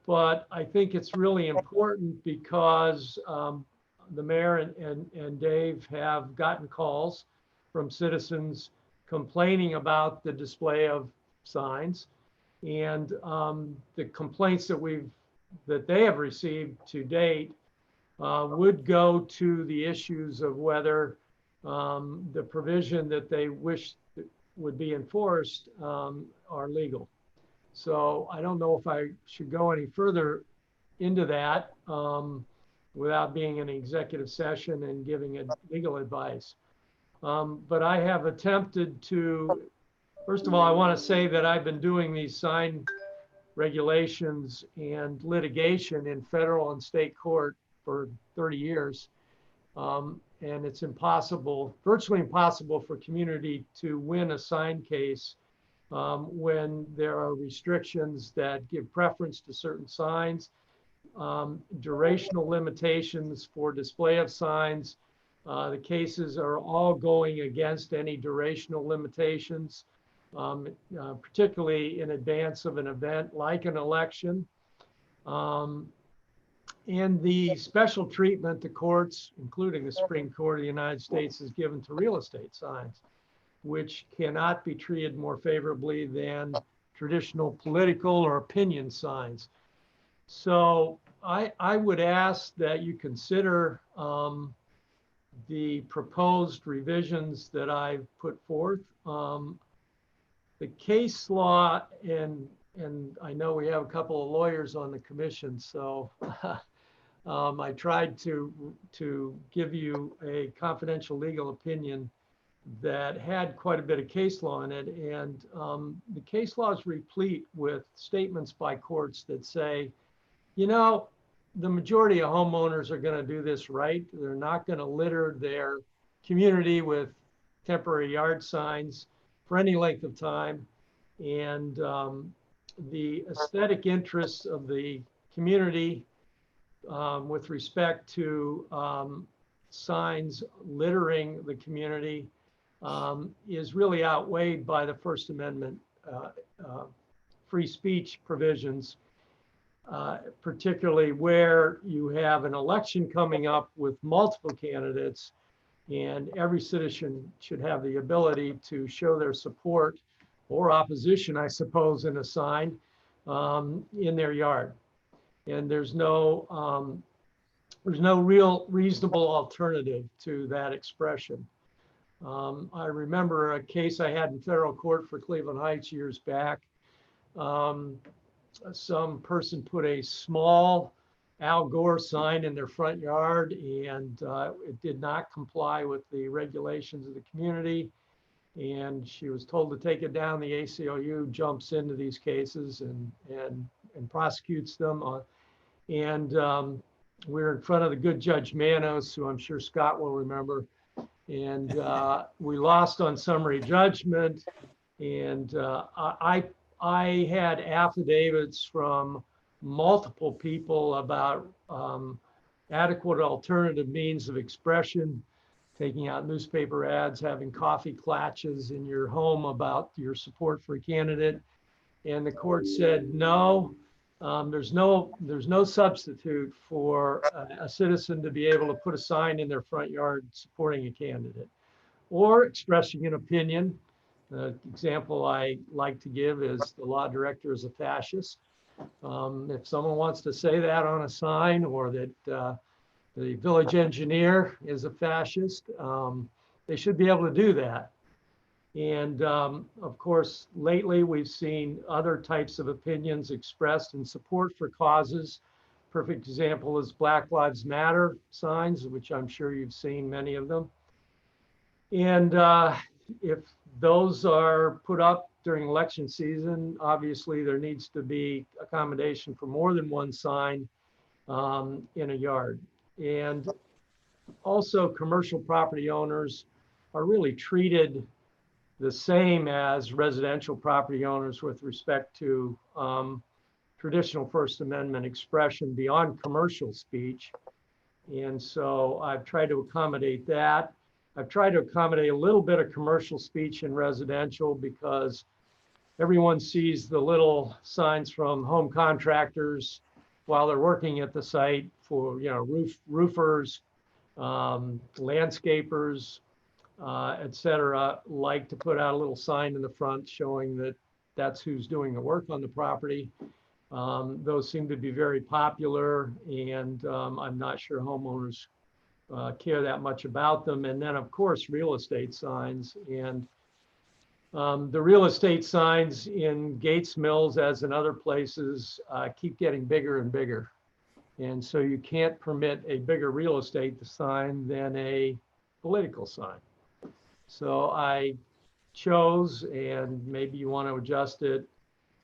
But I think it's really important because the mayor and Dave have gotten calls from citizens complaining about the display of signs. And the complaints that they have received to date would go to the issues of whether the provision that they wish would be enforced are legal. So I don't know if I should go any further into that without being in an executive session and giving legal advice. But I have attempted to, first of all, I want to say that I've been doing these sign regulations and litigation in federal and state court for 30 years. And it's impossible, virtually impossible for community to win a sign case when there are restrictions that give preference to certain signs, durational limitations for display of signs. The cases are all going against any durational limitations, particularly in advance of an event like an election. And the special treatment the courts, including the Supreme Court of the United States, has given to real estate signs, which cannot be treated more favorably than traditional political or opinion signs. So I would ask that you consider the proposed revisions that I've put forth. The case law, and I know we have a couple of lawyers on the commission, so I tried to give you a confidential legal opinion that had quite a bit of case law in it. And the case law is replete with statements by courts that say, you know, the majority of homeowners are going to do this right. They're not going to litter their community with temporary yard signs for any length of time. And the aesthetic interests of the community with respect to signs littering the community is really outweighed by the First Amendment free speech provisions, particularly where you have an election coming up with multiple candidates, and every citizen should have the ability to show their support or opposition, I suppose, in a sign in their yard. And there's no real reasonable alternative to that expression. I remember a case I had in federal court for Cleveland Heights years back. Some person put a small Al Gore sign in their front yard, and it did not comply with the regulations of the community. And she was told to take it down. The ACLU jumps into these cases and prosecutes them. We're in front of the good Judge Manos, who I'm sure Scott will remember. And we lost on summary judgment. And I had affidavits from multiple people about adequate alternative means of expression, taking out newspaper ads, having coffee klatches in your home about your support for a candidate. And the court said, no, there's no substitute for a citizen to be able to put a sign in their front yard supporting a candidate or expressing an opinion. The example I like to give is the law director is a fascist. If someone wants to say that on a sign, or that the village engineer is a fascist, they should be able to do that. And of course, lately we've seen other types of opinions expressed in support for causes. Perfect example is Black Lives Matter signs, which I'm sure you've seen many of them. And if those are put up during election season, obviously there needs to be accommodation for more than one sign in a yard. And also commercial property owners are really treated the same as residential property owners with respect to traditional First Amendment expression beyond commercial speech. And so I've tried to accommodate that. I've tried to accommodate a little bit of commercial speech in residential because everyone sees the little signs from home contractors while they're working at the site for, you know, roofers, landscapers, et cetera, like to put out a little sign in the front showing that that's who's doing the work on the property. Those seem to be very popular, and I'm not sure homeowners care that much about them. And then, of course, real estate signs. And the real estate signs in Gates Mills, as in other places, keep getting bigger and bigger. And so you can't permit a bigger real estate sign than a political sign. So I chose, and maybe you want to adjust it,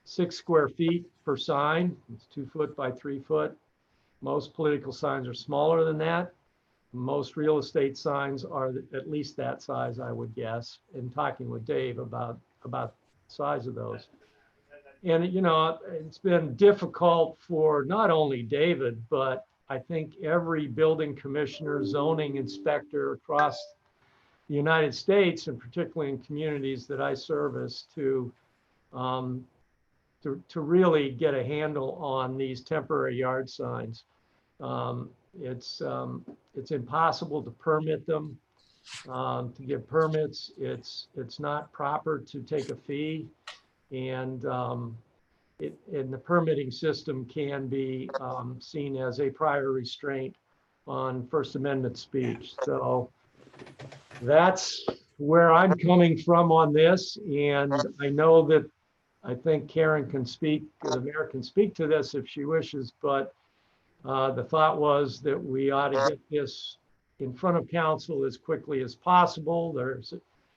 6 square feet per sign. It's 2 foot by 3 foot. Most political signs are smaller than that. Most real estate signs are at least that size, I would guess, in talking with Dave about the size of those. And, you know, it's been difficult for not only David, but I think every building commissioner, zoning inspector across the United States, and particularly in communities that I service, to really get a handle on these temporary yard signs. It's impossible to permit them, to give permits. It's not proper to take a fee, and the permitting system can be seen as a prior restraint on First Amendment speech. So that's where I'm coming from on this, and I know that I think Karen can speak, the mayor can speak to this if she wishes, but the thought was that we ought to get this in front of council as quickly as possible. There's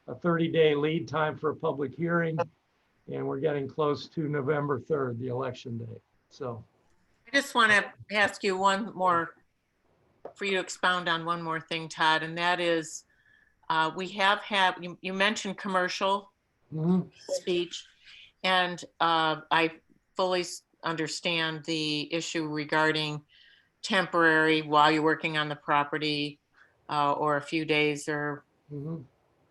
a 30-day lead time for a public hearing, and we're getting close to November 3rd, the election day. So I just want to ask you one more, for you to expound on one more thing, Todd, and that is, we have had, you mentioned commercial speech, and I fully understand the issue regarding temporary while you're working on the property, or a few days or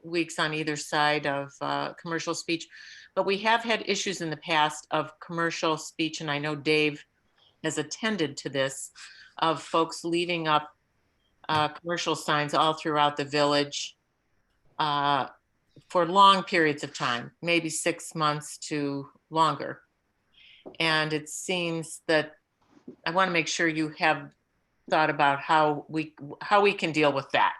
weeks on either side of commercial speech. But we have had issues in the past of commercial speech, and I know Dave has attended to this, of folks leaving up commercial signs all throughout the village for long periods of time, maybe 6 months to longer. And it seems that I want to make sure you have thought about how we can deal with that.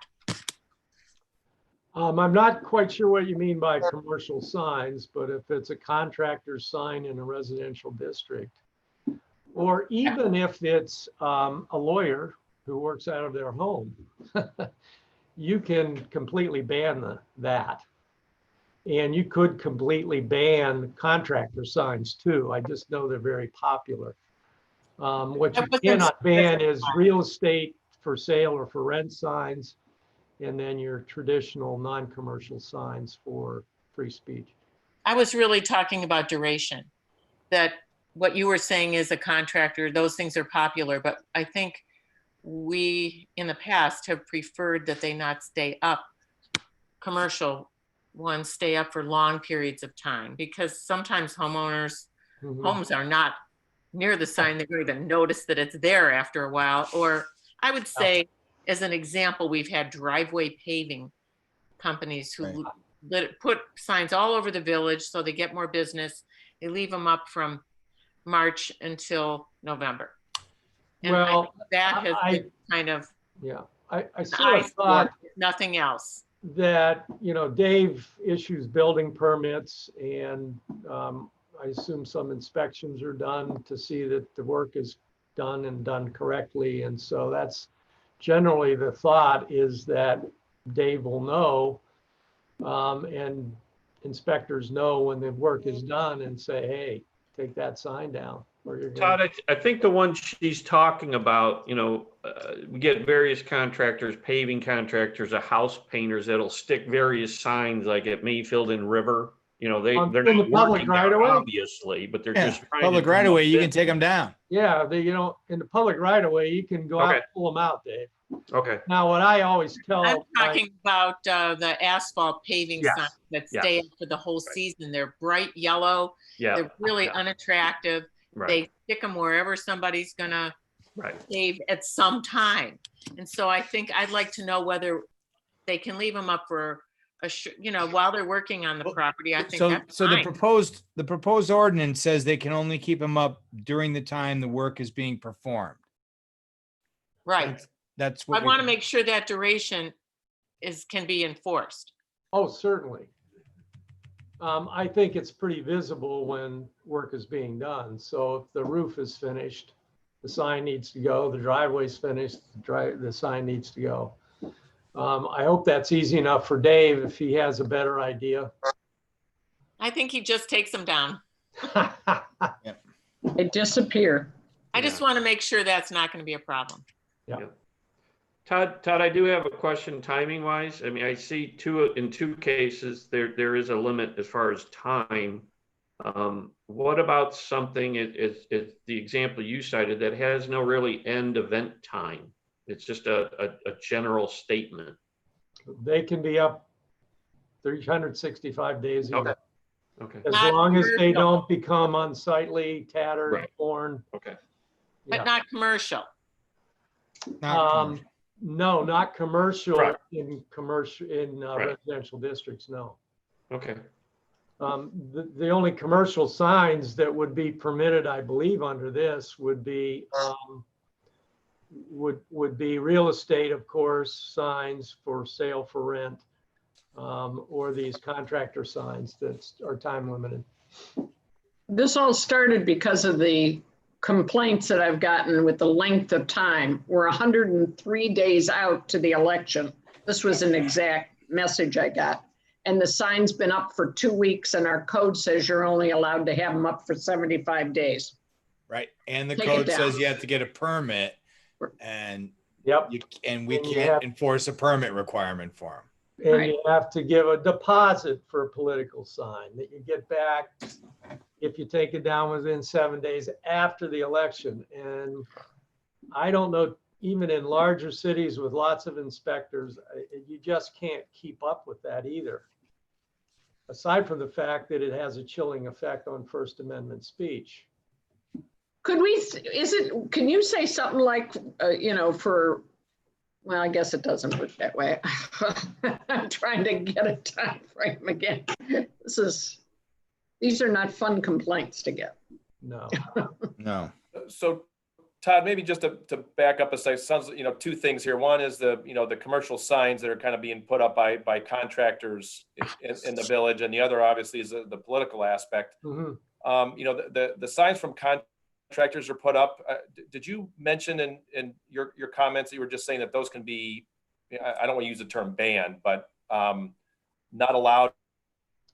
I'm not quite sure what you mean by commercial signs, but if it's a contractor's sign in a residential district, or even if it's a lawyer who works out of their home, you can completely ban that. And you could completely ban contractor signs too. I just know they're very popular. What you cannot ban is real estate for sale or for rent signs, and then your traditional non-commercial signs for free speech. I was really talking about duration, that what you were saying is a contractor, those things are popular, but I think we in the past have preferred that they not stay up, commercial ones stay up for long periods of time, because sometimes homeowners, homes are not near the sign, they don't even notice that it's there after a while. Or I would say, as an example, we've had driveway paving companies who put signs all over the village so they get more business. They leave them up from March until November. And well, that has been kind of, yeah, I sort of thought nothing else. That, you know, Dave issues building permits, and I assume some inspections are done to see that the work is done and done correctly. And so that's generally the thought, is that Dave will know, and inspectors know when the work is done and say, hey, take that sign down. Todd, I think the one she's talking about, you know, we get various contractors, paving contractors, house painters that'll stick various signs like at Mayfield and River. You know, they're not working right away, obviously, but they're just trying public to right away. You can take them down. Yeah, you know, in the public right away, you can go out and pull them out, Dave. Okay. Now, what I always tell, I'm talking about the asphalt paving signs that stay up for the whole season. They're bright yellow. They're really unattractive. They stick them wherever somebody's gonna pave at some time. And so I think I'd like to know whether they can leave them up for while they're working on the property. I think So, that's so fine. the proposed ordinance says they can only keep them up during the time the work is being performed. Right. That's what I want to make sure that duration can be enforced. Oh, certainly. I think it's pretty visible when work is being done. So if the roof is finished, the sign needs to go, the driveway's finished, the sign needs to go. I hope that's easy enough for Dave if he has a better idea. I think he just takes them down. They disappear. I just want to make sure that's not going to be a problem. Yeah. Todd, I do have a question timing wise. I mean, I see in two cases, there is a limit as far as time. What about something, is the example you cited that has no really end event time? It's just a general statement. They can be up 365 days a year. Okay. As Not long as they commercial. don't become unsightly, tattered, Right. torn. Okay. But not commercial. No, not commercial Right. in Right. residential districts, no. Okay. The only commercial signs that would be permitted, I believe, under this would be would be real estate, of course, signs for sale for rent, or these contractor signs that are time limited. This all started because of the complaints that I've gotten with the length of time. We're 103 days out to the election. This was an exact message I got. And the sign's been up for 2 weeks and our code says you're only allowed to have them up for 75 days. Right. And the Take it code down. says you have to get a permit, and Yep. we And you can't have- enforce a permit requirement for them. And Right. you have to give a deposit for a political sign that you get back if you take it down within 7 days after the election. And I don't know, even in larger cities with lots of inspectors, you just can't keep up with that either. Aside from the fact that it has a chilling effect on First Amendment speech. Can you say something like, well, I guess it doesn't work that way. I'm trying to get a time frame again. These are not fun complaints to get. No. No. So Todd, maybe just to back up a second, sounds, two things here. One is the commercial signs that are kind of being put up by contractors in the village. And the other obviously is the political aspect. Mhm. The signs from contractors are put up. Did you mention in your comments that you were just saying that those can be, I don't want to use the term banned, but not allowed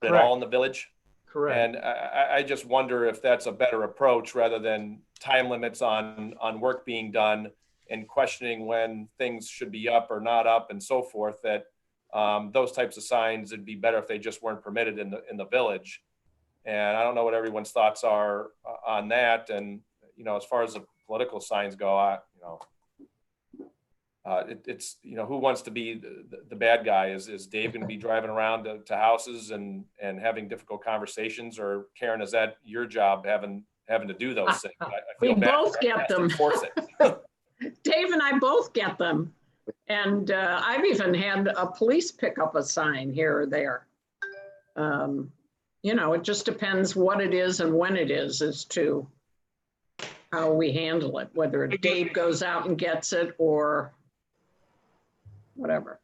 at Correct. all in the village? Correct. And I just wonder if that's a better approach rather than time limits on work being done and questioning when things should be up or not up and so forth, that those types of signs, it'd be better if they just weren't permitted in the village. And I don't know what everyone's thoughts are on that. And, as far as the political signs go, it's who wants to be the bad guy? Is Dave going to be driving around to houses and having difficult conversations, or Karen, is that your job having to do those things? I feel We bad both for get having to them. enforce it. Dave and I both get them. And I've even had a police pick up a sign here or there. It just depends what it is and when it is as to how we handle it, whether Dave goes out and gets it or whatever.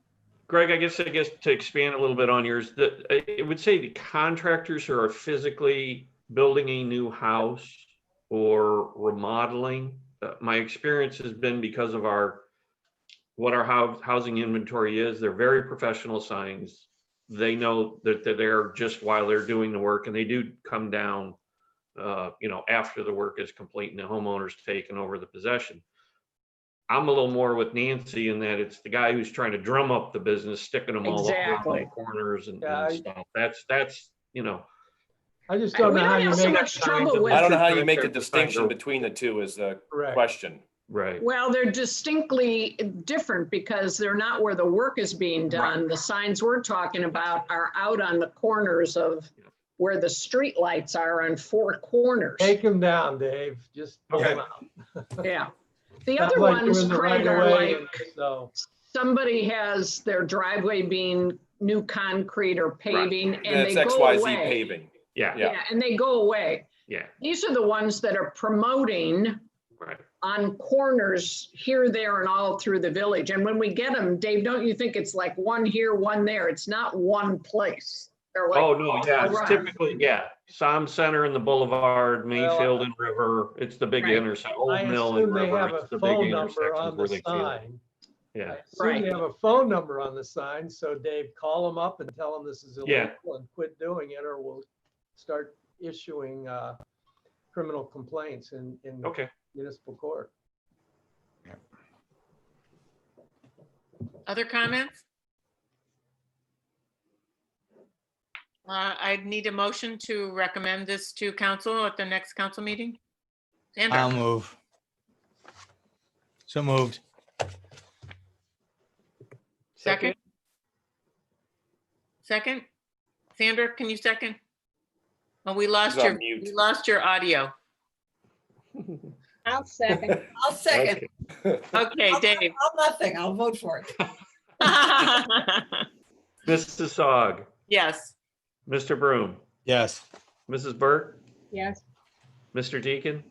Greg, I guess to expand a little bit on yours, it would say the contractors who are physically building a new house or remodeling. My experience has been because of what our housing inventory is. They're very professional signs. They know that they're just while they're doing the work, and they do come down, after the work is complete and the homeowner's taken over the possession. I'm a little more with Nancy in that it's the guy who's trying to drum up the business, sticking them all up Exactly. in the corners and Yeah, stuff. That's I just don't We know how don't you have so make much signs trouble of with- I don't know how you True make the contractor distinction signs are- between the two is the Correct. question. right. Well, they're distinctly different because they're not where the work is being done. The signs we're talking about are out on the corners of where the street lights are on four corners. Take them down, Dave. Just pull Okay. them out. Yeah. The Sounds other like you're ones, in the Craig, right of are way, like, and so, somebody has their driveway being new concrete or paving and That's they go XYZ away. paving. Yeah, Yeah. Yeah, and they go away. yeah, These are the ones that are promoting right. on corners here, there, and all through the village. And when we get them, Dave, don't you think it's like one here, one there? It's not one place. They're like Oh, no, yeah, it's around. typically, yeah, Som Center and the Boulevard, Mayfield and River, it's the big Right. intersection, I Old Mill assume and they River, have it's a the big phone number intersections on where the they feel it. sign. Yeah, I assume Right. they have a phone number on the sign, so Dave, call them up and tell them this is Yeah. illegal and quit doing it, or we'll start issuing criminal complaints in okay. municipal court. Other comments? I'd need a motion to recommend this to council at the next council meeting. I'll Sandra, move. So moved. second? Second? Sandra, can you second? Oh, we lost She's on your, mute. we lost your audio. I'll second. I'll second. Okay, Dave. I'll nothing. I'll vote for it. Mrs. Aug, Yes. Mr. Broom, Yes. Mrs. Burke, Yes. Mr. Deacon,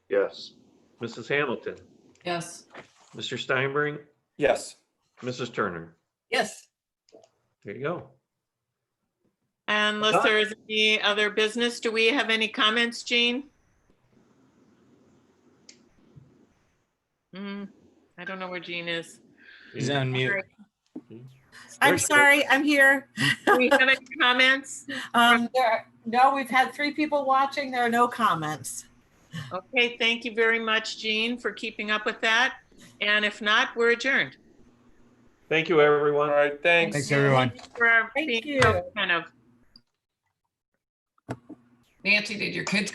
Yes. Mrs. Hamilton, Yes. Mr. Steinbring, Yes. Mrs. Turner. Yes. There you go. Unless there is any other business, do we have any comments, Jean? I don't know where Jean is. He's on mute. I'm sorry, I'm here. Do we have any comments? No, we've had 3 people watching. There are no comments. Okay, thank you very much, Jean, for keeping up with that. And if not, we're adjourned. Thank you, everyone. All right, thanks. Thanks, everyone. For Thank being you. so kind of Nancy, did your kids